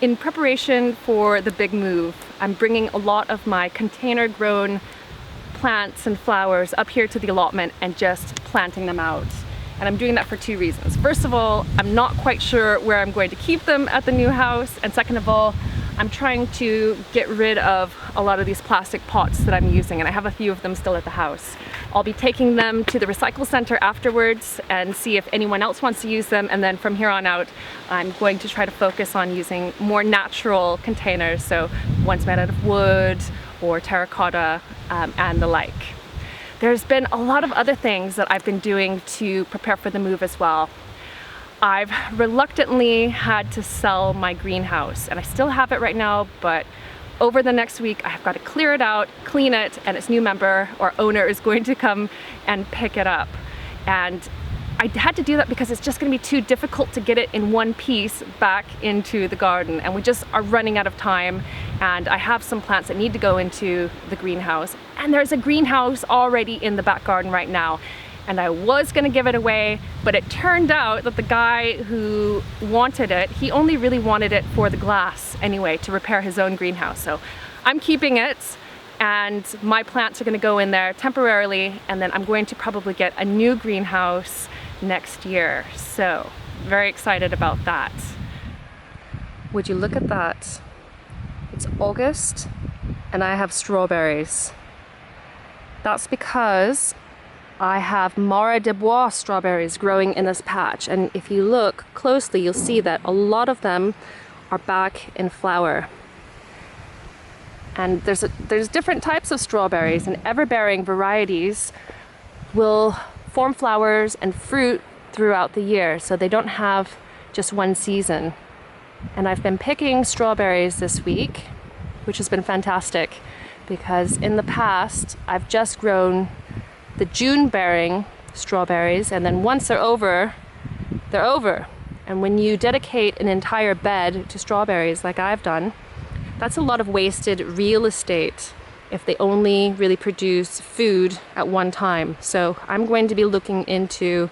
In preparation for the big move, I'm bringing a lot of my container grown plants and flowers up here to the allotment and just planting them out. And I'm doing that for two reasons. First of all, I'm not quite sure where I'm going to keep them at the new house. And second of all, I'm trying to get rid of a lot of these plastic pots that I'm using, and I have a few of them still at the house. I'll be taking them to the recycle center afterwards and see if anyone else wants to use them, and then from here on out I'm going to try to focus on using more natural containers, so ones made out of wood or terracotta and the like. There's been a lot of other things that I've been doing to prepare for the move as well. I've reluctantly had to sell my greenhouse, and I still have it right now, but over the next week I've got to clear it out, clean it, and its new member or owner is going to come and pick it up. And I had to do that because it's just going to be too difficult to get it in one piece back into the garden, and we just are running out of time. And I have some plants that need to go into the greenhouse, and there's a greenhouse already in the back garden right now. And I was gonna give it away, but it turned out that the guy who wanted it, he only really wanted it for the glass anyway, to repair his own greenhouse. So I'm keeping it, and my plants are gonna go in there temporarily, and then I'm going to probably get a new greenhouse next year. So very excited about that. Would you look at that? It's August and I have strawberries. That's because I have Bois strawberries growing in this patch, and if you look closely you'll see that a lot of them are back in flower. And there's different types of strawberries, and everbearing varieties will form flowers and fruit throughout the year, so they don't have just one season. And I've been picking strawberries this week, which has been fantastic, because in the past I've just grown the June bearing strawberries, and then once they're over, they're over. And when you dedicate an entire bed to strawberries like I've done, that's a lot of wasted real estate if they only really produce food at one time. So I'm going to be looking into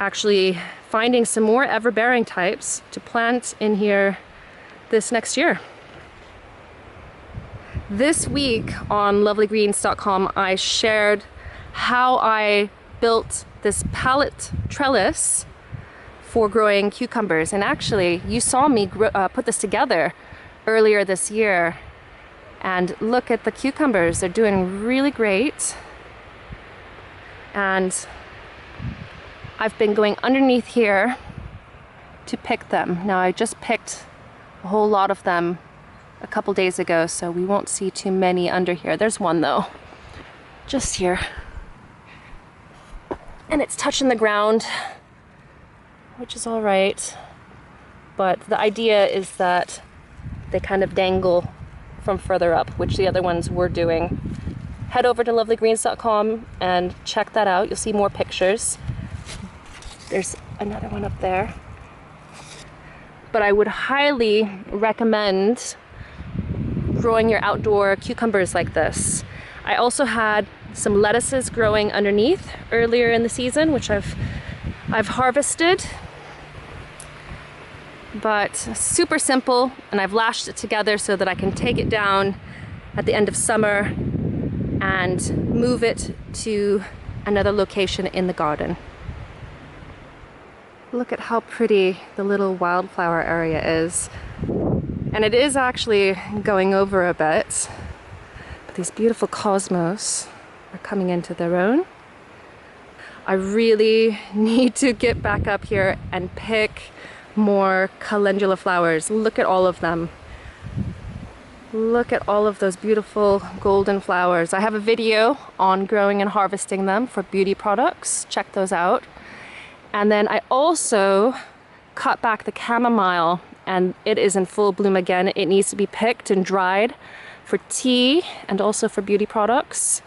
actually finding some more everbearing types to plant in here this next year. This week on lovelygreens.com I shared how I built this pallet trellis for growing cucumbers, and actually you saw me put this together earlier this year, and look at the cucumbers, they're doing really great. And I've been going underneath here to pick them. Now I just picked a whole lot of them a couple days ago, so we won't see too many under here. There's one though, just here. And it's touching the ground, which is all right. But the idea is that they kind of dangle from further up, which the other ones were doing. Head over to lovelygreens.com and check that out. You'll see more pictures. There's another one up there. But I would highly recommend growing your outdoor cucumbers like this. I also had some lettuces growing underneath earlier in the season, which I've harvested. But super simple, and I've lashed it together so that I can take it down at the end of summer and move it to another location in the garden. Look at how pretty the little wildflower area is. And it is actually going over a bit, but these beautiful cosmos are coming into their own. I really need to get back up here and pick more calendula flowers. Look at all of them. Look at all of those beautiful golden flowers. I have a video on growing and harvesting them for beauty products. Check those out. And then I also cut back the chamomile, and it is in full bloom again. It needs to be picked and dried for tea and also for beauty products.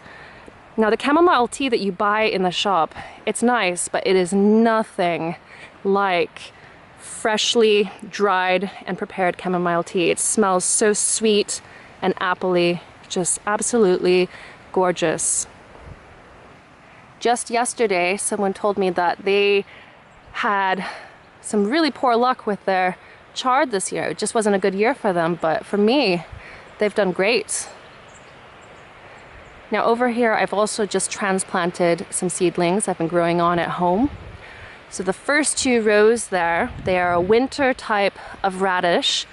Now the chamomile tea that you buy in the shop, it's nice, but it is nothing like freshly dried and prepared chamomile tea. It smells so sweet and appley, just absolutely gorgeous. Just yesterday, someone told me that they had some really poor luck with their charred this year. It just wasn't a good year for them, but for me, they've done great. Now over here, I've also just transplanted some seedlings I've been growing on at home. So the first 2 rows there, they are a winter type of radish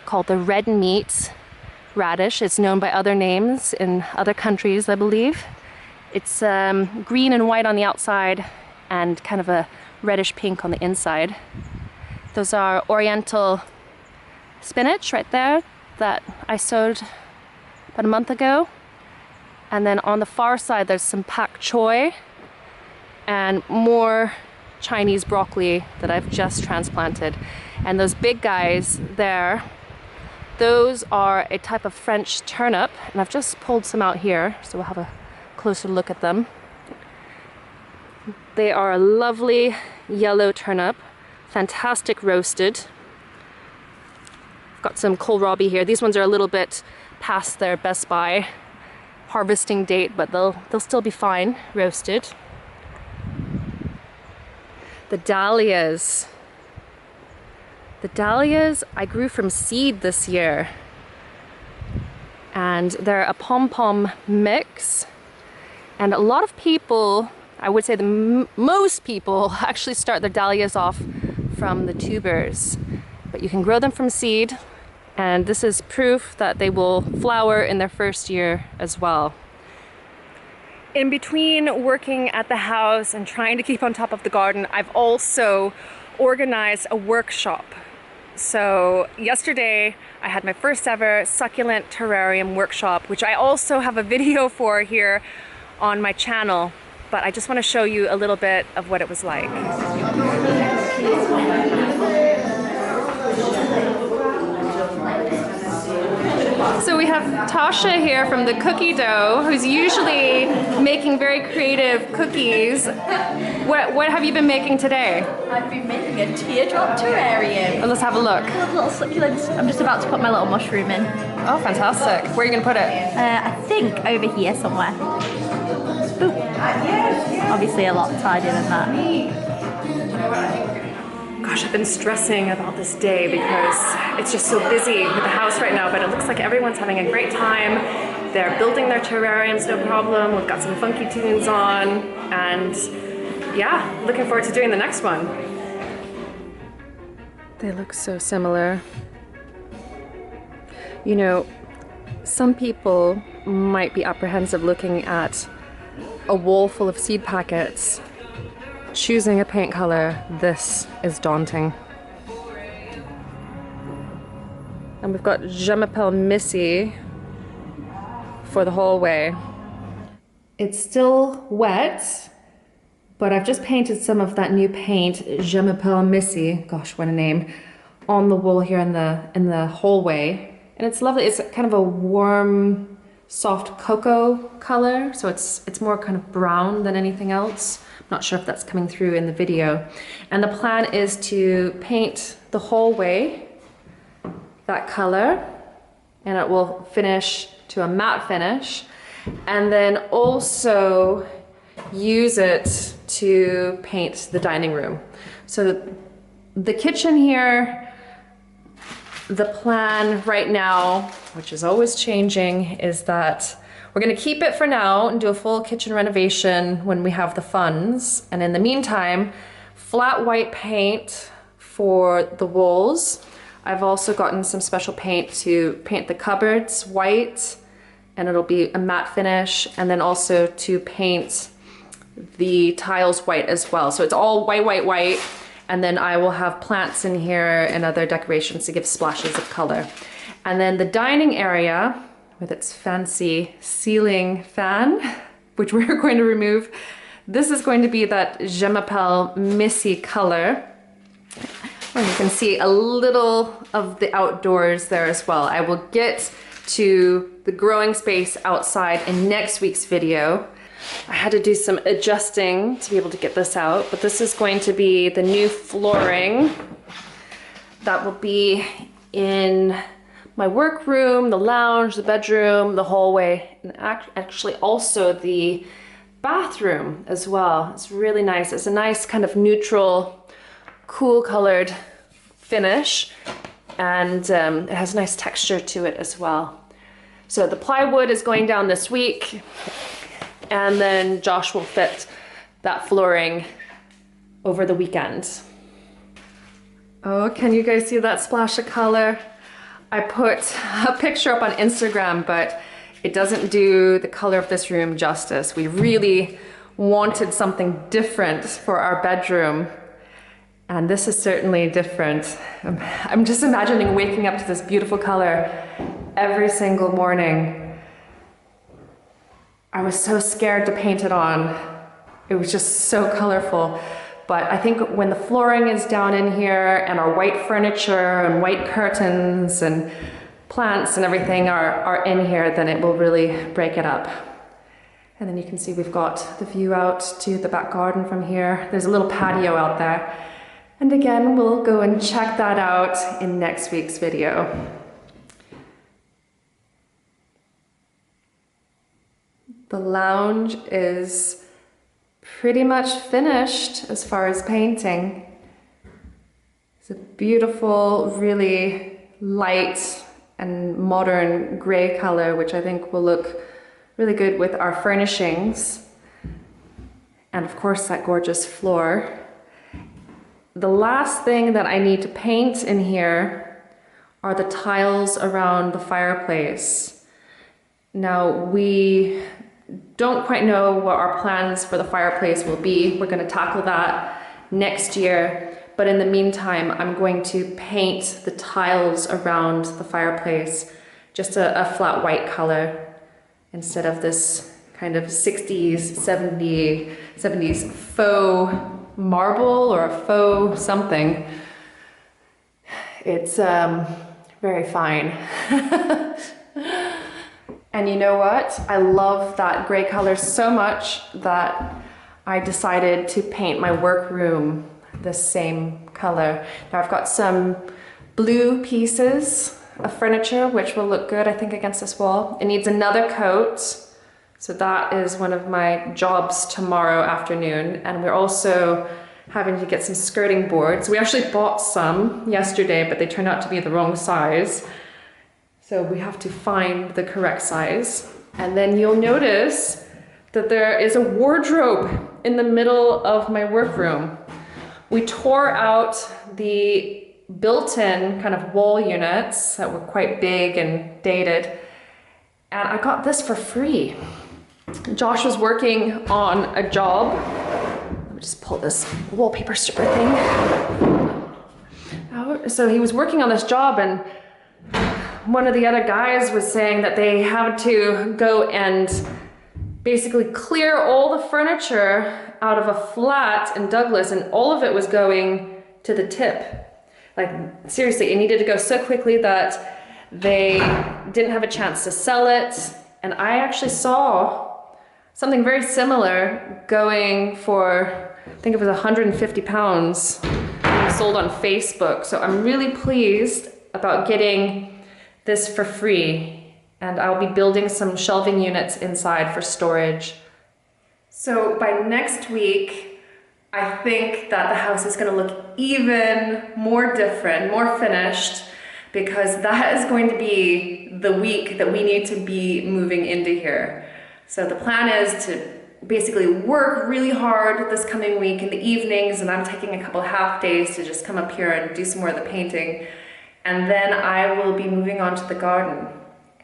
called the red meat radish. It's known by other names in other countries, I believe. It's green and white on the outside and kind of a reddish pink on the inside. Those are oriental spinach right there that I sowed about a month ago. And then on the far side, there's some pak choi and more Chinese broccoli that I've just transplanted. And those big guys there, those are a type of French turnip, and I've just pulled some out here, so we'll have a closer look at them. They are a lovely yellow turnip, fantastic roasted. I've got some kohlrabi here. These ones are a little bit past their best by harvesting date, but they'll still be fine roasted. The dahlias. The dahlias I grew from seed this year, and they're a pom-pom mix. And a lot of people, I would say most people, actually start their dahlias off from the tubers, but you can grow them from seed, and this is proof that they will flower in their first year as well. In between working at the house and trying to keep on top of the garden, I've also organized a workshop. So yesterday I had my first ever succulent terrarium workshop, which I also have a video for here on my channel, but I just want to show you a little bit of what it was like. So we have Tasha here from the Cookie Dough, who's usually making very creative cookies. What have you been making today? I've been making a teardrop terrarium. Oh, let's have a look. Little succulents. I'm just about to put my little mushroom in. Oh, fantastic. Where are you going to put it? I think over here somewhere. Ooh. Obviously a lot tidier than that. Gosh, I've been stressing about this day because it's just so busy with the house right now, but it looks like everyone's having a great time. They're building their terrariums, no problem. We've got some funky tunes on, and yeah, looking forward to doing the next one. They look so similar. You know, some people might be apprehensive looking at a wall full of seed packets. Choosing a paint color, this is daunting. And we've got Je m'appelle Missy for the hallway. It's still wet, but I've just painted some of that new paint, Je m'appelle Missy, gosh, what a name, on the wall here in the hallway. And it's lovely. It's kind of a warm, soft cocoa color, so it's more kind of brown than anything else. Not sure if that's coming through in the video. And the plan is to paint the hallway that color, and it will finish to a matte finish, and then also use it to paint the dining room. So the kitchen here, the plan right now, which is always changing, is that we're going to keep it for now and do a full kitchen renovation when we have the funds. And in the meantime, flat white paint for the walls. I've also gotten some special paint to paint the cupboards white, and it'll be a matte finish. And then also to paint the tiles white as well. So it's all white, white, white. And then I will have plants in here and other decorations to give splashes of color. And then the dining area, with its fancy ceiling fan, which we're going to remove. This is going to be that Je m'appelle Missy color. And you can see a little of the outdoors there as well. I will get to the growing space outside in next week's video. I had to do some adjusting to be able to get this out, but this is going to be the new flooring that will be in my workroom, the lounge, the bedroom, the hallway, and actually also the bathroom as well. It's really nice. It's a nice kind of neutral, cool colored finish. and it has a nice texture to it as well. So the plywood is going down this week, and then Josh will fit that flooring over the weekend. Oh, can you guys see that splash of color? I put a picture up on Instagram, but it doesn't do the color of this room justice. We really wanted something different for our bedroom, and this is certainly different. I'm just imagining waking up to this beautiful color every single morning. I was so scared to paint it on. It was just so colorful. But I think when the flooring is down in here and our white furniture and white curtains and plants and everything are in here, then it will really break it up. And then you can see we've got the view out to the back garden from here. There's a little patio out there. And again, we'll go and check that out in next week's video. The lounge is pretty much finished as far as painting. It's a beautiful, really light and modern gray color, which I think will look really good with our furnishings. And of course, that gorgeous floor. The last thing that I need to paint in here are the tiles around the fireplace. Now, we don't quite know what our plans for the fireplace will be. We're going to tackle that next year. But in the meantime, I'm going to paint the tiles around the fireplace just a flat white color instead of this kind of 60s, 70s faux marble or a faux something. It's very fine. And you know what? I love that gray color so much that I decided to paint my workroom the same color. Now I've got some blue pieces of furniture which will look good, I think, against this wall. It needs another coat, so that is one of my jobs tomorrow afternoon. And we're also having to get some skirting boards. We actually bought some yesterday, but they turned out to be the wrong size. So we have to find the correct size. And then you'll notice that there is a wardrobe in the middle of my workroom. We tore out the built-in kind of wall units that were quite big and dated. And I got this for free. Josh was working on a job. Let me just pull this wallpaper stripper thing out. So he was working on this job, and one of the other guys was saying that they had to go and basically clear all the furniture out of a flat in Douglas, and all of it was going to the tip. Like, seriously, it needed to go so quickly that they didn't have a chance to sell it. And I actually saw something very similar going for, I think it was 150 pounds, being sold on Facebook. So I'm really pleased about getting this for free, and I'll be building some shelving units inside for storage. So by next week, I think that the house is going to look even more different, more finished, because that is going to be the week that we need to be moving into here. So the plan is to basically work really hard this coming week in the evenings, and I'm taking a couple half days to just come up here and do some more of the painting. And then I will be moving on to the garden.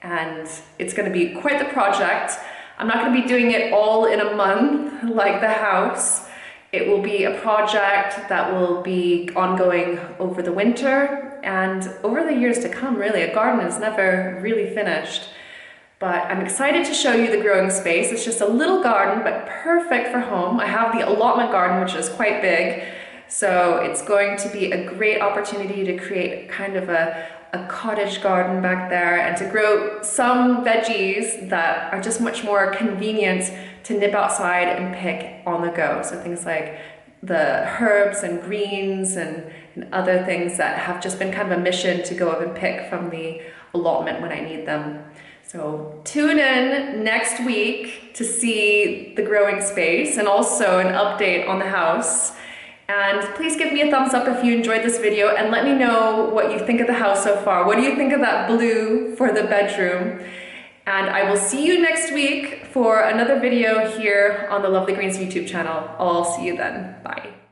And it's going to be quite the project. I'm not going to be doing it all in a month like the house. It will be a project that will be ongoing over the winter and over the years to come, really. A garden is never really finished. But I'm excited to show you the growing space. It's just a little garden, but perfect for home. I have the allotment garden, which is quite big. So it's going to be a great opportunity to create kind of a cottage garden back there and to grow some veggies that are just much more convenient to nip outside and pick on the go. So things like the herbs and greens and other things that have just been kind of a mission to go up and pick from the allotment when I need them. So tune in next week to see the growing space and also an update on the house. And please give me a thumbs up if you enjoyed this video and let me know what you think of the house so far. What do you think of that blue for the bedroom? And I will see you next week for another video here on the Lovely Greens YouTube channel. I'll see you then. Bye.